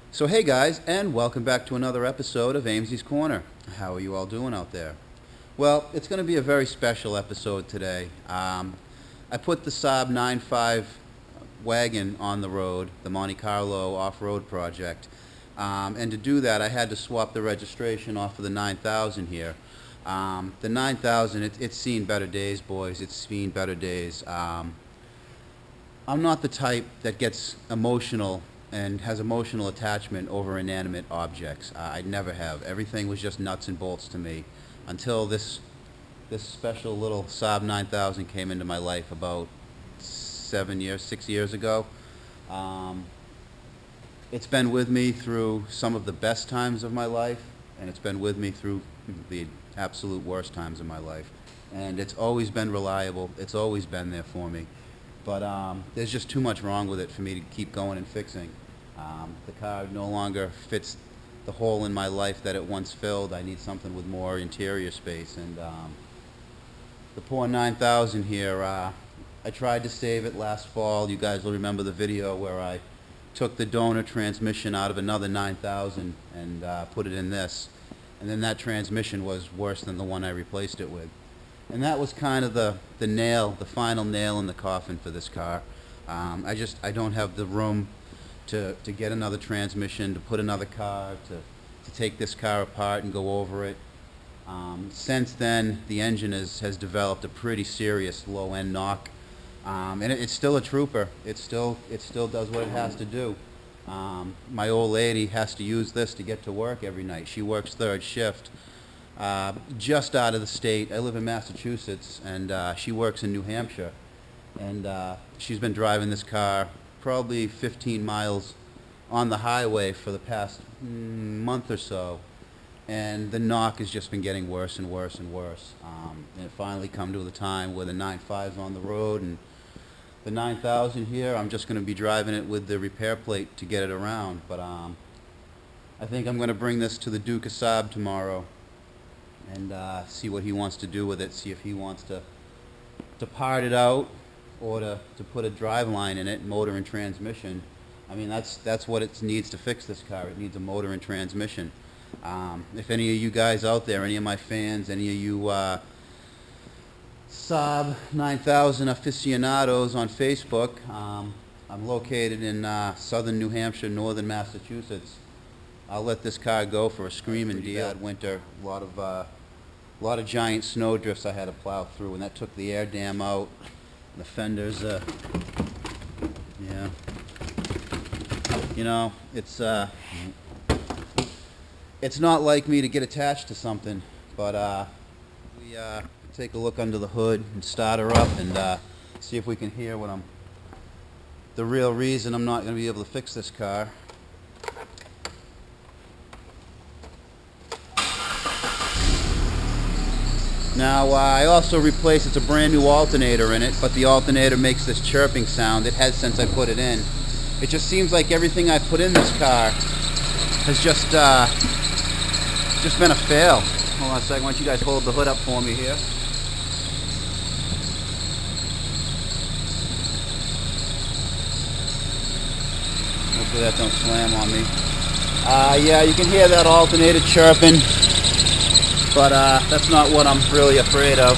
So hey guys, and welcome back to another episode of Amesy's Corner. How are you all doing out there? Well, it's going to be a very special episode today. I put the Saab 9.5 wagon on the road, the Monte Carlo off-road project. And to do that, I had to swap the registration off of the 9000 here. The 9000, it's seen better days, boys. It's seen better days. I'm not the type that gets emotional and has emotional attachment over inanimate objects. I never have. Everything was just nuts and bolts to me until this special little Saab 9000 came into my life about 6 years ago. It's been with me through some of the best times of my life, and it's been with me through the absolute worst times of my life. And it's always been reliable. It's always been there for me. But there's just too much wrong with it for me to keep going and fixing. The car no longer fits the hole in my life that it once filled. I need something with more interior space. And the poor 9000 here, I tried to save it last fall. You guys will remember the video where I took the donor transmission out of another 9000 and put it in this. And then that transmission was worse than the one I replaced it with. And that was kind of the final nail in the coffin for this car. I don't have the room to get another transmission, to put another car, to take this car apart and go over it. Since then, the engine has developed a pretty serious low-end knock. And it's still a trooper. It still does what it has to do. My old lady has to use this to get to work every night. She works third shift. Just out of the state. I live in Massachusetts, and she works in New Hampshire. And she's been driving this car probably 15 miles on the highway for the past month or so. And the knock has just been getting worse and worse and worse. And it finally come to the time where the 9.5's on the road, and the 9000 here, I'm just going to be driving it with the repair plate to get it around. But I think I'm going to bring this to the Duke of Saab tomorrow and see what he wants to do with it, see if he wants to part it out or to put a drive line in it, motor and transmission. I mean, that's what it needs to fix this car. It needs a motor and transmission. If any of you guys out there, any of my fans, any of you Saab 9000 aficionados on Facebook, I'm located in southern New Hampshire, northern Massachusetts. I'll let this car go for a screaming deal. Bad winter, a lot of giant snow drifts I had to plow through, and that took the air dam out. The fenders, yeah. You know, it's not like me to get attached to something, but we take a look under the hood and start her up and see if we can hear the real reason I'm not going to be able to fix this car. Now, I also replaced, it's a brand new alternator in it, but the alternator makes this chirping sound. It has since I put it in. It just seems like everything I put in this car has just been a fail. Hold on a second, why don't you guys hold the hood up for me here. Hopefully that don't slam on me. Yeah, you can hear that alternator chirping. But that's not what I'm really afraid of.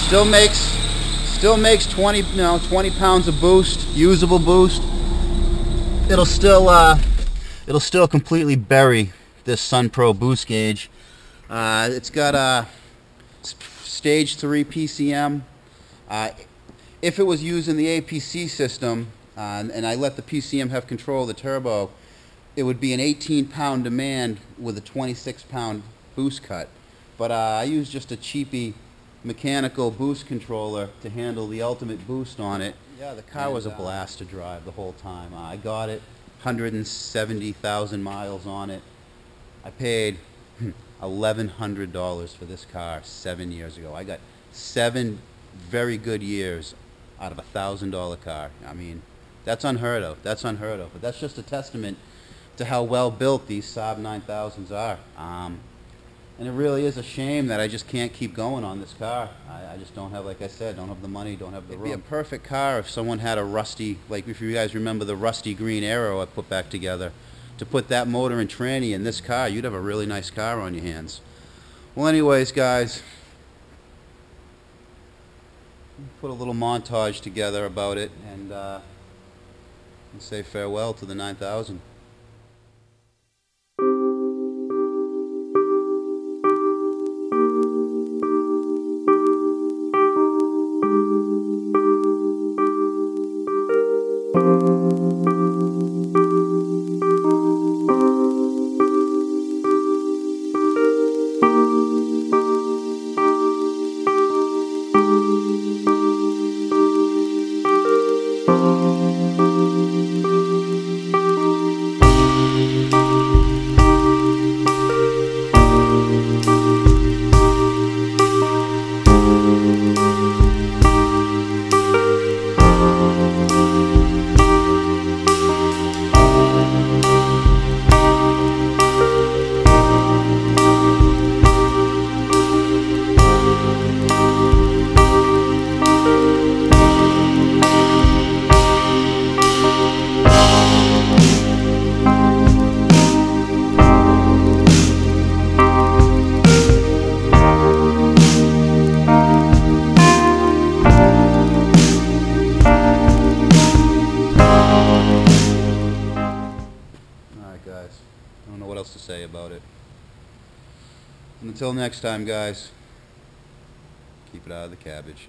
Still makes 20 pounds of boost, usable boost. It'll still completely bury this Sun Pro boost gauge. It's got a stage 3 PCM. If it was using the APC system, and I let the PCM have control of the turbo, it would be an 18-pound demand with a 26-pound boost cut. But I use just a cheapy mechanical boost controller to handle the ultimate boost on it. Yeah, the car was a blast to drive the whole time. I got it, 170,000 miles on it. I paid $1,100 for this car 7 years ago. I got 7 very good years out of $1,000 car. I mean, that's unheard of. That's unheard of. But that's just a testament to how well built these Saab 9000s are. And it really is a shame that I just can't keep going on this car. I just don't have, like I said, don't have the money, don't have the room. It'd be a perfect car if someone had a rusty, like if you guys remember the rusty green Arrow I put back together, to put that motor and tranny in this car, you'd have a really nice car on your hands. Well, anyways, guys, put a little montage together about it and say farewell to the 9000. Guys, I don't know what else to say about it. And until next time, guys, keep it out of the cabbage.